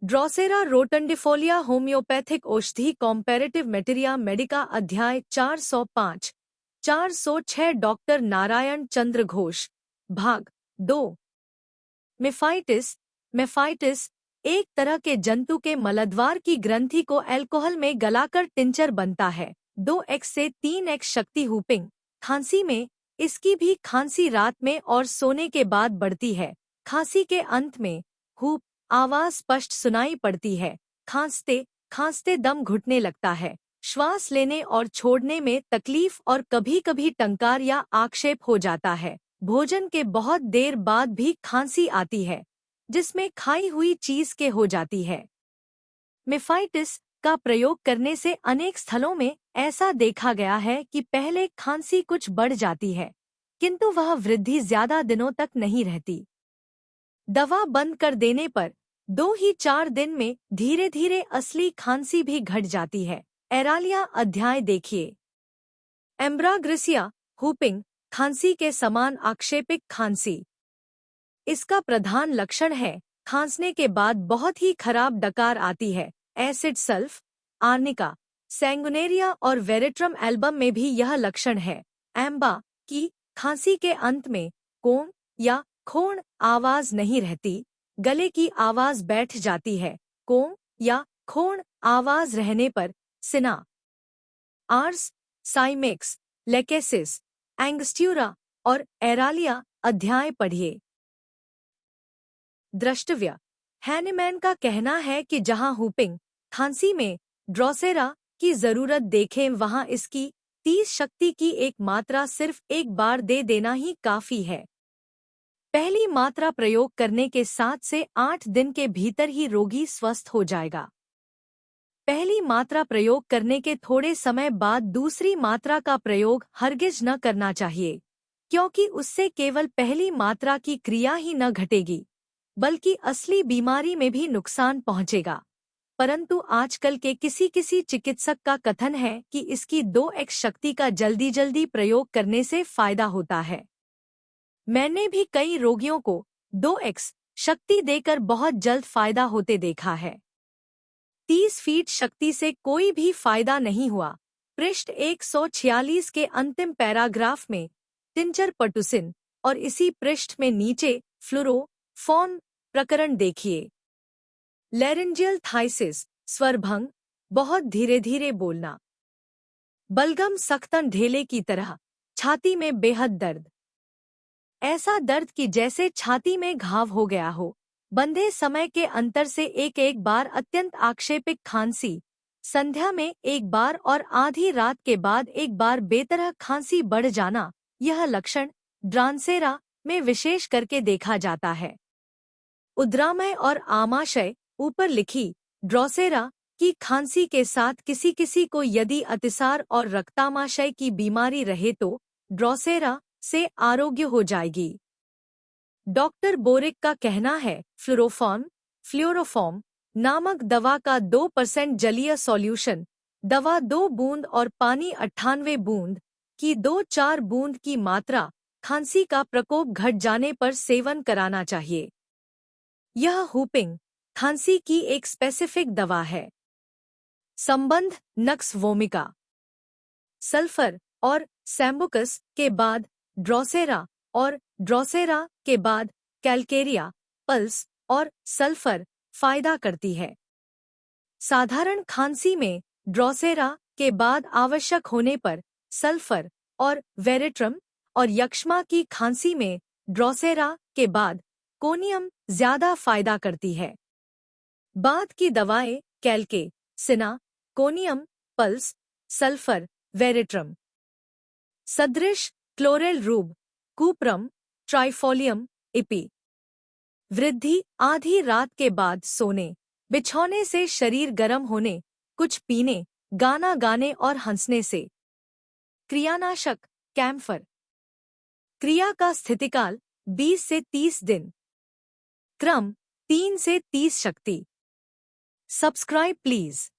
Drosera रोटंडिफोलिया homeopathic औषधि कॉम्पैरेटिव मेटेरिया Medica अध्याय 405 406 doctor Narayan चंद्र घोष भाग 2 मेफाइटिस मेफाइटिस एक तरह के जंतु के मलद्वार की ग्रंथि को अल्कोहल में गलाकर टिंचर बनता है। 2x से 3x शक्ति हूपिंग खांसी में इसकी भी खांसी रात में और सोने के बाद बढ़ती है। खांसी के अंत में हूप आवाज स्पष्ट सुनाई पड़ती है। खांसते खांसते दम घुटने लगता है। श्वास लेने और छोड़ने में तकलीफ और कभी-कभी टंकार या आक्षेप हो जाता है। भोजन के बहुत देर बाद भी खांसी आती है, जिसमें खाई हुई चीज के हो जाती है। मेफाइटिस का प्रयोग करने से अनेक स्थलों में ऐसा देखा गया है कि पहले खांसी कुछ बढ़ जाती है, किंतु वह वृद्धि ज्यादा दिनों तक नहीं रहती। दवा बंद कर देने पर 2 ही 4 दिन में धीरे धीरे असली खांसी भी घट जाती है। एरालिया अध्याय देखिए। एम्ब्राग्रेसिया हूपिंग खांसी के समान आक्षेपिक खांसी। इसका प्रधान लक्षण है खांसने के बाद बहुत ही खराब डकार आती है। एसिड सल्फ आर्निका सैंगुनेरिया और वेरेट्रम एल्बम में भी यह लक्षण है। एम्बा की खांसी के अंत में कोम या खोण आवाज नहीं रहती, गले की आवाज बैठ जाती है। कोम या खोण आवाज रहने पर सिना आर्स साइमेक्स लेकेसिस एंगस्ट्यूरा और एरालिया अध्याय पढ़िए। द्रष्टव्य हैनीमैन का कहना है कि जहां हूपिंग खांसी में ड्रोसेरा की जरूरत देखें, वहां इसकी 30 शक्ति की एक मात्रा सिर्फ एक बार दे देना ही काफी है। पहली मात्रा प्रयोग करने के 7 से 8 दिन के भीतर ही रोगी स्वस्थ हो जाएगा। पहली मात्रा प्रयोग करने के थोड़े समय बाद दूसरी मात्रा का प्रयोग हरगिज न करना चाहिए, क्योंकि उससे केवल पहली मात्रा की क्रिया ही न घटेगी, बल्कि असली बीमारी में भी नुकसान पहुंचेगा। परंतु आजकल के किसी चिकित्सक का कथन है कि इसकी 2x शक्ति का जल्दी प्रयोग करने से फायदा होता है। मैंने भी कई रोगियों को 2x शक्ति देकर बहुत जल्द फायदा होते देखा है। 30 फीट शक्ति से कोई भी फायदा नहीं हुआ। पृष्ठ 146 के अंतिम पैराग्राफ में टिंचर पटुसिन और इसी पृष्ठ में नीचे फ्लोरोफॉर्म प्रकरण देखिए। लैरिंजियल थाइसिस स्वरभंग बहुत धीरे धीरे बोलना, बलगम सख्तन ढेले की तरह, छाती में बेहद दर्द, ऐसा दर्द कि जैसे छाती में घाव हो गया हो। बंधे समय के अंतर से एक बार अत्यंत आक्षेपिक खांसी, संध्या में एक बार और आधी रात के बाद एक बार बेतरह खांसी बढ़ जाना, यह लक्षण ड्रोसेरा में विशेष करके देखा जाता है। उद्रामय और आमाशय ऊपर लिखी ड्रोसेरा की खांसी के साथ किसी को यदि अतिसार और रक्तामाशय की बीमारी रहे तो ड्रोसेरा से आरोग्य हो जाएगी। डॉक्टर बोरिक का कहना है फ्लोरोफॉर्म नामक दवा का 2% जलीय सॉल्यूशन, दवा 2 बूंद और पानी 98 बूंद की 2-4 बूंद की मात्रा खांसी का प्रकोप घट जाने पर सेवन कराना चाहिए। यह हूपिंग खांसी की एक स्पेसिफिक दवा है। संबंध नक्स वोमिका सल्फर और सैम्बुकस के बाद ड्रोसेरा और ड्रोसेरा के बाद कैलकेरिया पल्स और सल्फर फायदा करती है। साधारण खांसी में ड्रोसेरा के बाद आवश्यक होने पर सल्फर और वेरेट्रम और यक्ष्मा की खांसी में ड्रोसेरा के बाद कोनियम ज्यादा फायदा करती है। बाद की दवाएं कैलके सिना कोनियम पल्स सल्फर वेरेट्रम सदृश क्लोरेल रूब कूप्रम ट्राइफोलियम इपी। वृद्धि आधी रात के बाद सोने बिछौने से शरीर गर्म होने, कुछ पीने, गाना गाने और हंसने से। क्रियानाशक कैम्फर। क्रिया का स्थितिकाल 20 से 30 दिन। क्रम 3 से 30 शक्ति। Subscribe please.